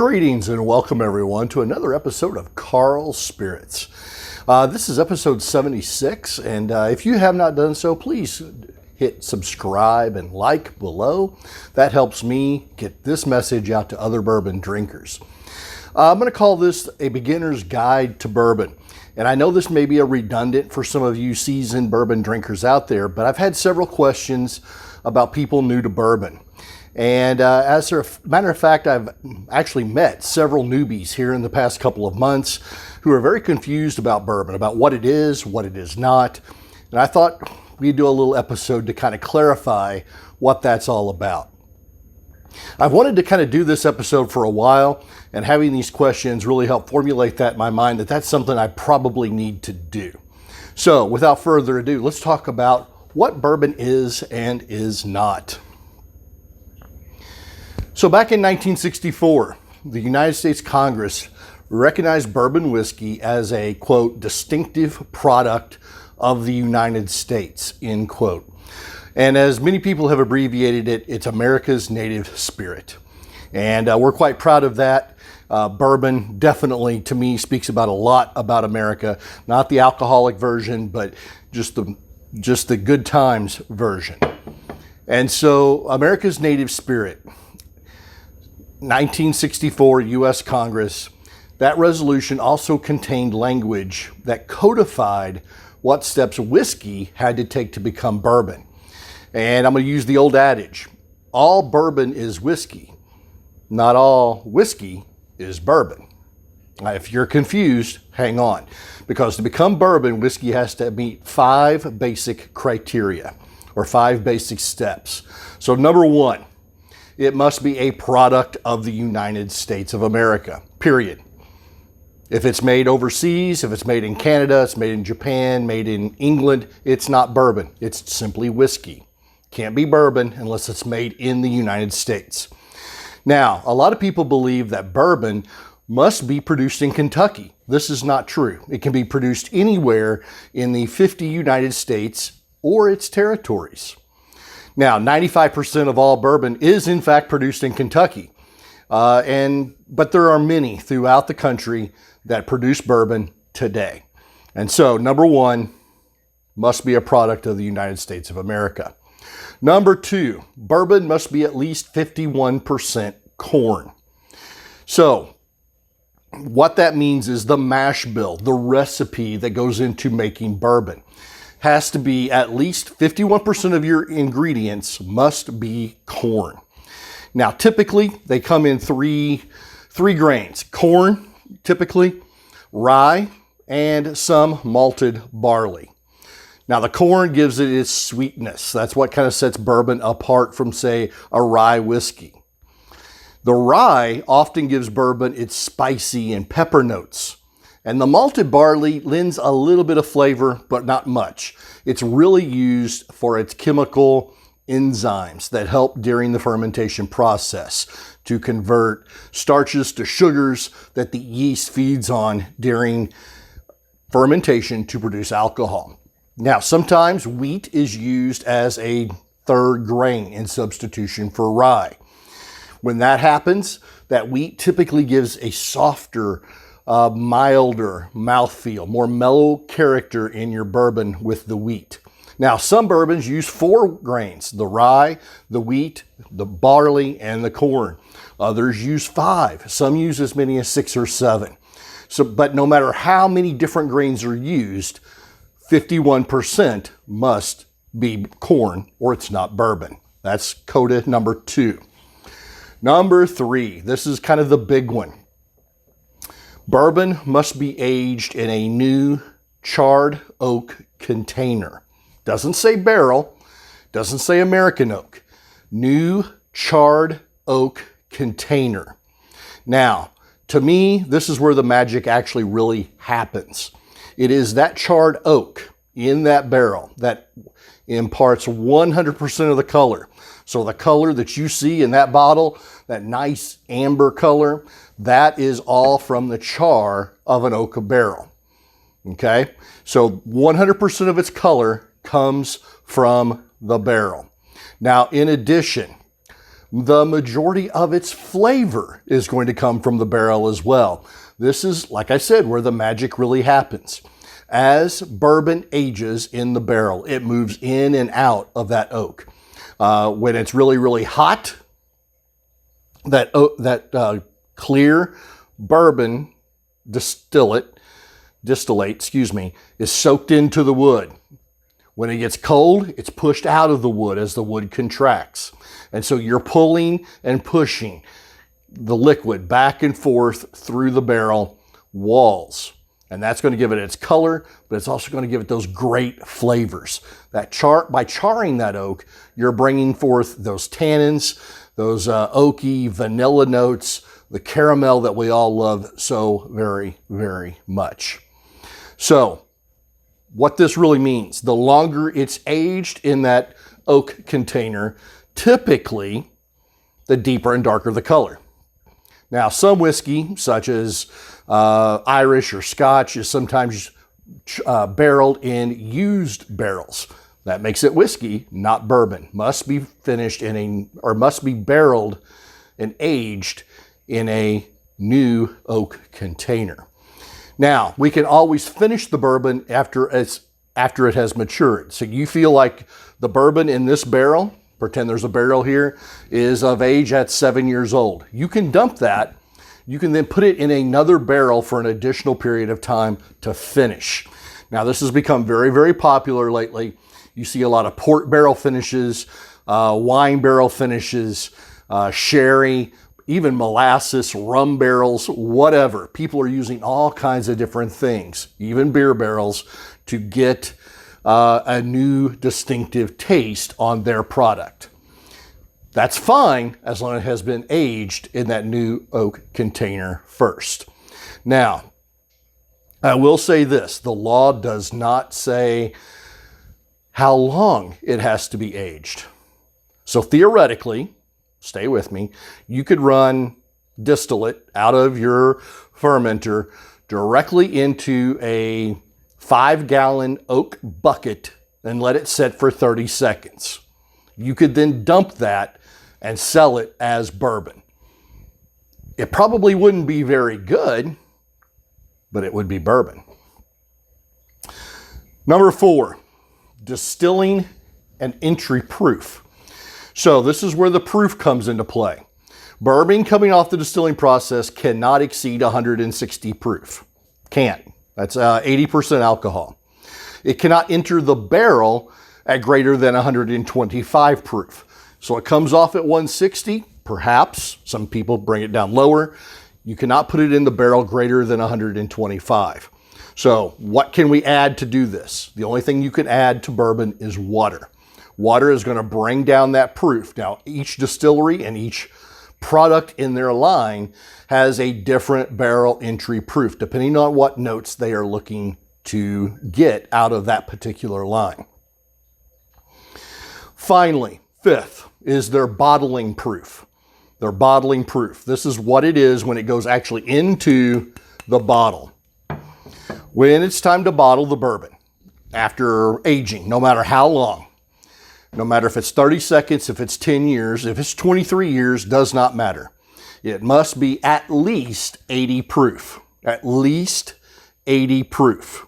Greetings and welcome everyone to another episode of Carl's Spirits. This is episode 76, and if you have not done so, please hit subscribe and like below. That helps me get this message out to other bourbon drinkers. I'm going to call this a beginner's guide to bourbon. And I know this may be a redundant for some of you seasoned bourbon drinkers out there, but I've had several questions about people new to bourbon. And as a matter of fact, I've actually met several newbies here in the past couple of months who are very confused about bourbon, about what it is not. And I thought we'd do a little episode to kind of clarify what that's all about. I've wanted to kind of do this episode for a while, and having these questions really helped formulate that in my mind that that's something I probably need to do. So without further ado, let's talk about what bourbon is and is not. So back in 1964, the United States Congress recognized bourbon whiskey as a, quote, distinctive product of the United States, end quote. And as many people have abbreviated it, it's America's native spirit. And we're quite proud of that. Bourbon definitely, to me, speaks about a lot about America. Not the alcoholic version, but just the good times version. And so America's native spirit, 1964 U.S. Congress, that resolution also contained language that codified what steps whiskey had to take to become bourbon. And I'm going to use the old adage, all bourbon is whiskey, not all whiskey is bourbon. Now, if you're confused, hang on, because to become bourbon, whiskey has to meet 5 basic criteria or 5 basic steps. So number 1, it must be a product of the United States of America, period. If it's made overseas, if it's made in Canada, it's made in Japan, made in England, it's not bourbon. It's simply whiskey. Can't be bourbon unless it's made in the United States. Now, a lot of people believe that bourbon must be produced in Kentucky. This is not true. It can be produced anywhere in the 50 United States or its territories. Now, 95% of all bourbon is in fact produced in Kentucky. But there are many throughout the country that produce bourbon today. And so, number 1, must be a product of the United States of America. Number 2, bourbon must be at least 51% corn. So, what that means is the mash bill, the recipe that goes into making bourbon, has to be at least 51% of your ingredients must be corn. Now, typically, they come in three grains. Corn, typically, rye, and some malted barley. Now, the corn gives it its sweetness. That's what kind of sets bourbon apart from, say, a rye whiskey. The rye often gives bourbon its spicy and pepper notes. And the malted barley lends a little bit of flavor, but not much. It's really used for its chemical enzymes that help during the fermentation process to convert starches to sugars that the yeast feeds on during fermentation to produce alcohol. Now, sometimes wheat is used as a third grain in substitution for rye. When that happens, that wheat typically gives a softer, milder mouthfeel, more mellow character in your bourbon with the wheat. Now, some bourbons use 4 grains, the rye, the wheat, the barley, and the corn. Others use 5. Some use as many as 6 or 7. But no matter how many different grains are used, 51% must be corn or it's not bourbon. That's coda number 2. Number 3, this is kind of the big one. Bourbon must be aged in a new charred oak container. Doesn't say barrel, doesn't say American oak. New charred oak container. Now, to me, this is where the magic actually really happens. It is that charred oak in that barrel that imparts 100% of the color. So the color that you see in that bottle, that nice amber color, that is all from the char of an oak barrel. Okay? So 100% of its color comes from the barrel. Now, in addition, the majority of its flavor is going to come from the barrel as well. This is, like I said, where the magic really happens. As bourbon ages in the barrel, it moves in and out of that oak. When it's really, really hot, that clear bourbon distillate, is soaked into the wood. When it gets cold, it's pushed out of the wood as the wood contracts. And so you're pulling and pushing the liquid back and forth through the barrel walls. And that's going to give it its color, but it's also going to give it those great flavors. By charring that oak, you're bringing forth those tannins, those oaky vanilla notes, the caramel that we all love so very, very much. So what this really means, the longer it's aged in that oak container, typically the deeper and darker the color. Now, some whiskey, such as Irish or Scotch, is sometimes barreled in used barrels. That makes it whiskey, not bourbon. Must be barreled and aged in a new oak container. Now, we can always finish the bourbon after it has matured. So you feel like the bourbon in this barrel, pretend there's a barrel here, is of age at 7 years old. You can dump that. You can then put it in another barrel for an additional period of time to finish. Now, this has become very, very popular lately. You see a lot of port barrel finishes, wine barrel finishes, sherry, even molasses, rum barrels, whatever. People are using all kinds of different things, even beer barrels, to get a new distinctive taste on their product. That's fine as long as it has been aged in that new oak container first. Now, I will say this, the law does not say how long it has to be aged. So theoretically, stay with me, you could run distillate out of your fermenter directly into a 5-gallon oak bucket and let it sit for 30 seconds. You could then dump that and sell it as bourbon. It probably wouldn't be very good, but it would be bourbon. Number 4, distilling and entry proof. So this is where the proof comes into play. Bourbon coming off the distilling process cannot exceed 160 proof. Can't. That's 80% alcohol. It cannot enter the barrel at greater than 125 proof. So it comes off at 160, perhaps. Some people bring it down lower. You cannot put it in the barrel greater than 125. So what can we add to do this? The only thing you can add to bourbon is water. Water is going to bring down that proof. Now, each distillery and each product in their line has a different barrel entry proof, depending on what notes they are looking to get out of that particular line. Finally, 5th is their bottling proof. Their bottling proof. This is what it is when it goes actually into the bottle. When it's time to bottle the bourbon after aging, no matter how long, no matter if it's 30 seconds, if it's 10 years, if it's 23 years, does not matter. It must be at least 80 proof. At least 80 proof.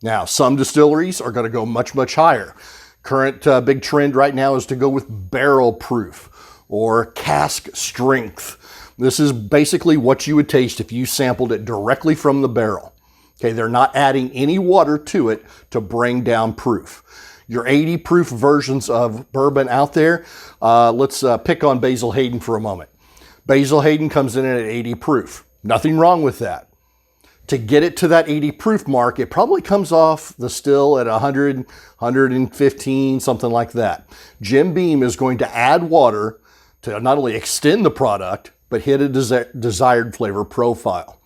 Now, some distilleries are going to go much, much higher. Current big trend right now is to go with barrel proof or cask strength. This is basically what you would taste if you sampled it directly from the barrel. Okay, they're not adding any water to it to bring down proof. Your 80 proof versions of bourbon out there, let's pick on Basil Hayden for a moment. Basil Hayden comes in at 80 proof. Nothing wrong with that. To get it to that 80 proof mark, it probably comes off the still at 100, 115, something like that. Jim Beam is going to add water to not only extend the product, but hit a desired flavor profile.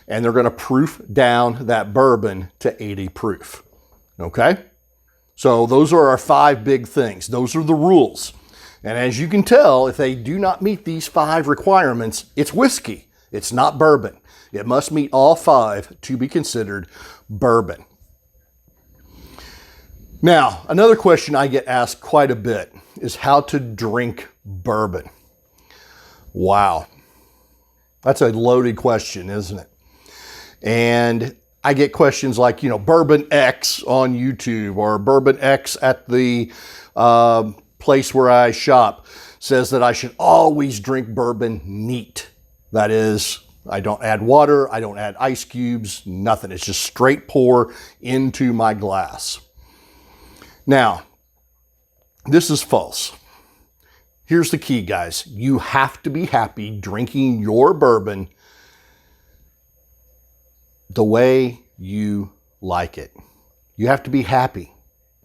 And they're going to proof down that bourbon to 80 proof. Okay? So those are our 5 big things. Those are the rules. And as you can tell, if they do not meet these 5 requirements, it's whiskey. It's not bourbon. It must meet all 5 to be considered bourbon. Now, another question I get asked quite a bit is how to drink bourbon. Wow. That's a loaded question, isn't it? And I get questions like, Bourbon X on YouTube or Bourbon X at the place where I shop says that I should always drink bourbon neat. That is, I don't add water, I don't add ice cubes, nothing. It's just straight pour into my glass. Now, this is false. Here's the key, guys. You have to be happy drinking your bourbon the way you like it. You have to be happy.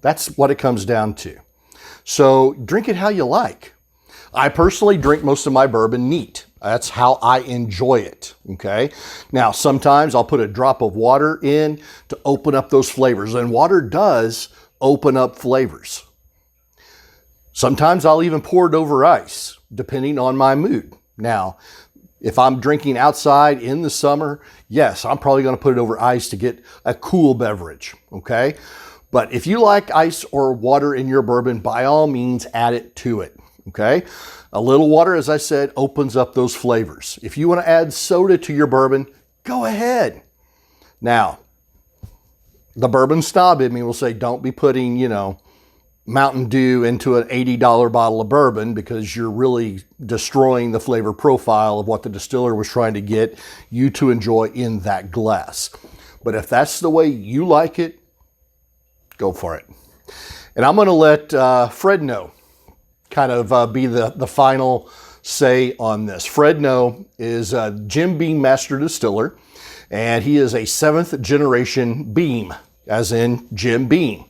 That's what it comes down to. So drink it how you like. I personally drink most of my bourbon neat. That's how I enjoy it, okay? Now, sometimes I'll put a drop of water in to open up those flavors, and water does open up flavors. Sometimes I'll even pour it over ice, depending on my mood. Now, if I'm drinking outside in the summer, yes, I'm probably going to put it over ice to get a cool beverage, okay? But if you like ice or water in your bourbon, by all means, add it to it, okay? A little water, as I said, opens up those flavors. If you want to add soda to your bourbon, go ahead. Now, the bourbon snob in me will say, don't be putting, Mountain Dew into an $80 bottle of bourbon because you're really destroying the flavor profile of what the distiller was trying to get you to enjoy in that glass. But if that's the way you like it, go for it. And I'm going to let Fred know, kind of be the final say on this. Fred No is a Jim Beam Master Distiller, and he is a 7th generation Beam, as in Jim Beam.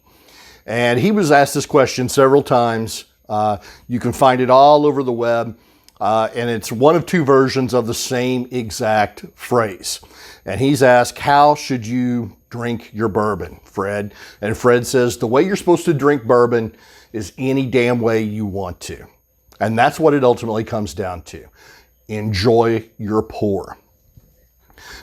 And he was asked this question several times. You can find it all over the web. And it's one of two versions of the same exact phrase. And he's asked, how should you drink your bourbon, Fred? And Fred says, the way you're supposed to drink bourbon is any damn way you want to. And that's what it ultimately comes down to. Enjoy your pour.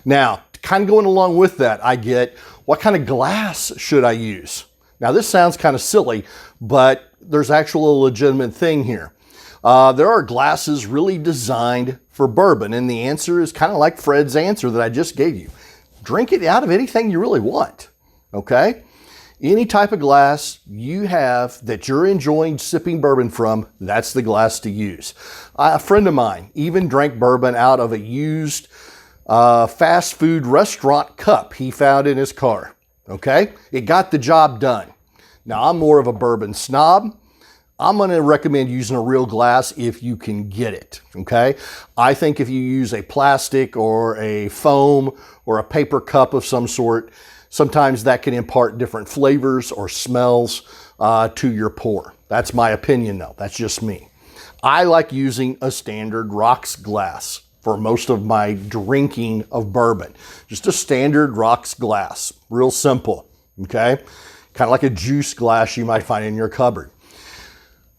Now, kind of going along with that, I get, what kind of glass should I use? Now, this sounds kind of silly, but there's actually a legitimate thing here. There are glasses really designed for bourbon, and the answer is kind of like Fred's answer that I just gave you. Drink it out of anything you really want, okay? Any type of glass you have that you're enjoying sipping bourbon from, that's the glass to use. A friend of mine even drank bourbon out of a used fast food restaurant cup he found in his car. Okay, it got the job done. Now, I'm more of a bourbon snob. I'm going to recommend using a real glass if you can get it, okay? I think if you use a plastic or a foam or a paper cup of some sort, sometimes that can impart different flavors or smells to your pour. That's my opinion, though. That's just me. I like using a standard rocks glass for most of my drinking of bourbon. Just a standard rocks glass, real simple, okay? Kind of like a juice glass you might find in your cupboard.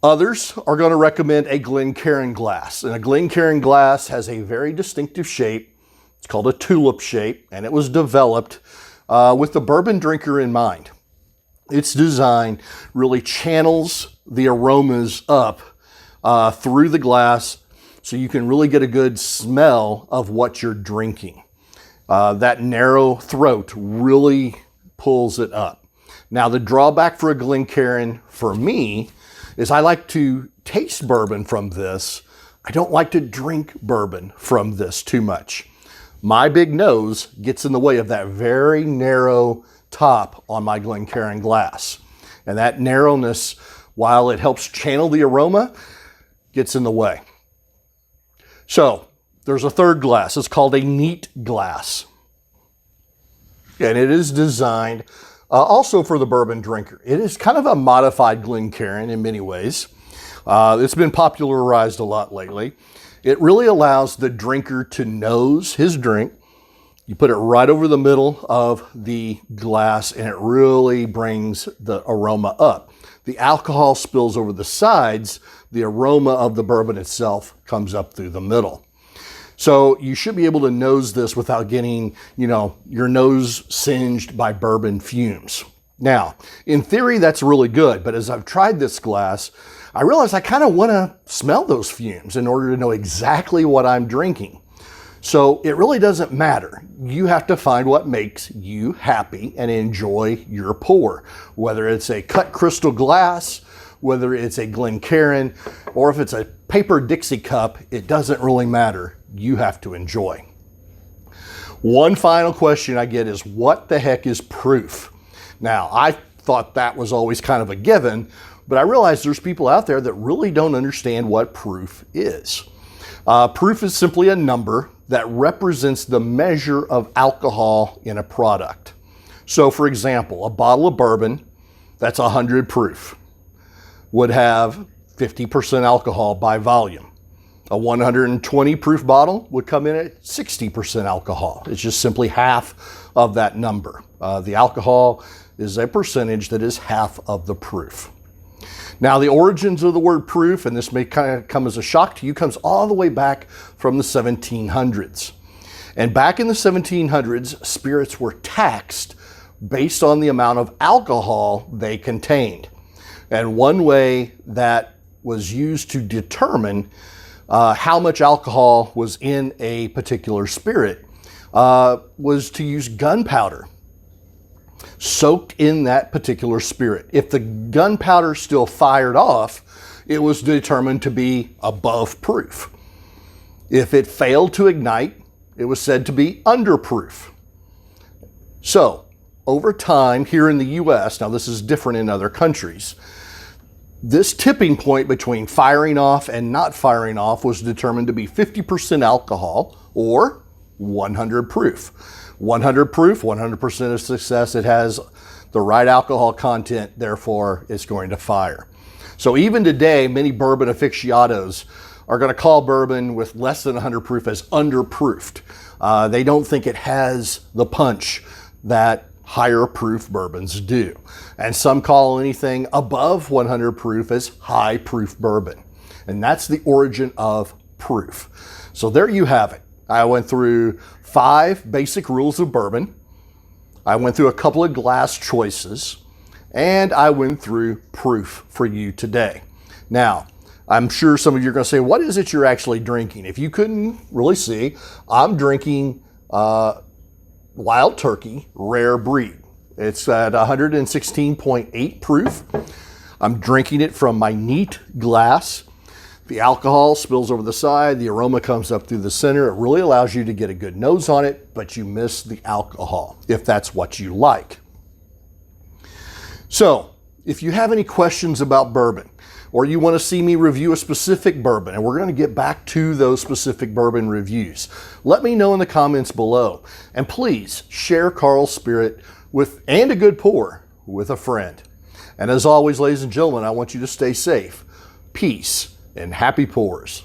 Others are going to recommend a Glencairn glass. And a Glencairn glass has a very distinctive shape. It's called a tulip shape, and it was developed with the bourbon drinker in mind. Its design really channels the aromas up through the glass, so you can really get a good smell of what you're drinking. That narrow throat really pulls it up. Now, the drawback for a Glencairn for me is I like to taste bourbon from this. I don't like to drink bourbon from this too much. My big nose gets in the way of that very narrow top on my Glencairn glass. And that narrowness, while it helps channel the aroma, gets in the way. So there's a third glass. It's called a neat glass. And it is designed also for the bourbon drinker. It is kind of a modified Glencairn in many ways. It's been popularized a lot lately. It really allows the drinker to nose his drink. You put it right over the middle of the glass, and it really brings the aroma up. The alcohol spills over the sides. The aroma of the bourbon itself comes up through the middle. So you should be able to nose this without getting, your nose singed by bourbon fumes. Now, in theory, that's really good, but as I've tried this glass, I realize I kind of want to smell those fumes in order to know exactly what I'm drinking. So it really doesn't matter. You have to find what makes you happy and enjoy your pour. Whether it's a cut crystal glass, whether it's a Glencairn, or if it's a paper Dixie cup, it doesn't really matter. You have to enjoy. One final question I get is, what the heck is proof? Now, I thought that was always kind of a given, but I realize there's people out there that really don't understand what proof is. Proof is simply a number that represents the measure of alcohol in a product. So for example, a bottle of bourbon, that's 100 proof, would have 50% alcohol by volume. A 120 proof bottle would come in at 60% alcohol. It's just simply half of that number. The alcohol is a percentage that is half of the proof. Now, the origins of the word proof, and this may kind of come as a shock to you, comes all the way back from the 1700s. And back in the 1700s, spirits were taxed based on the amount of alcohol they contained. And one way that was used to determine how much alcohol was in a particular spirit was to use gunpowder soaked in that particular spirit. If the gunpowder still fired off, it was determined to be above proof. If it failed to ignite, it was said to be under proof. So, over time here in the US, now this is different in other countries, this tipping point between firing off and not firing off was determined to be 50% alcohol or 100 proof. 100 proof, 100% of success. It has the right alcohol content, therefore it's going to fire. So even today, many bourbon aficionados are going to call bourbon with less than 100 proof as underproofed. They don't think it has the punch that higher proof bourbons do. And some call anything above 100 proof as high proof bourbon. And that's the origin of proof. So there you have it. I went through 5 basic rules of bourbon. I went through a couple of glass choices, and I went through proof for you today. Now, I'm sure some of you are going to say, what is it you're actually drinking? If you couldn't really see, I'm drinking Wild Turkey Rare Breed. It's at 116.8 proof. I'm drinking it from my neat glass. The alcohol spills over the side, the aroma comes up through the center. It really allows you to get a good nose on it, but you miss the alcohol, if that's what you like. So, if you have any questions about bourbon, or you want to see me review a specific bourbon, and we're going to get back to those specific bourbon reviews, let me know in the comments below. And please share Carl's Spirit and a good pour with a friend. And as always, ladies and gentlemen, I want you to stay safe, peace, and happy pours.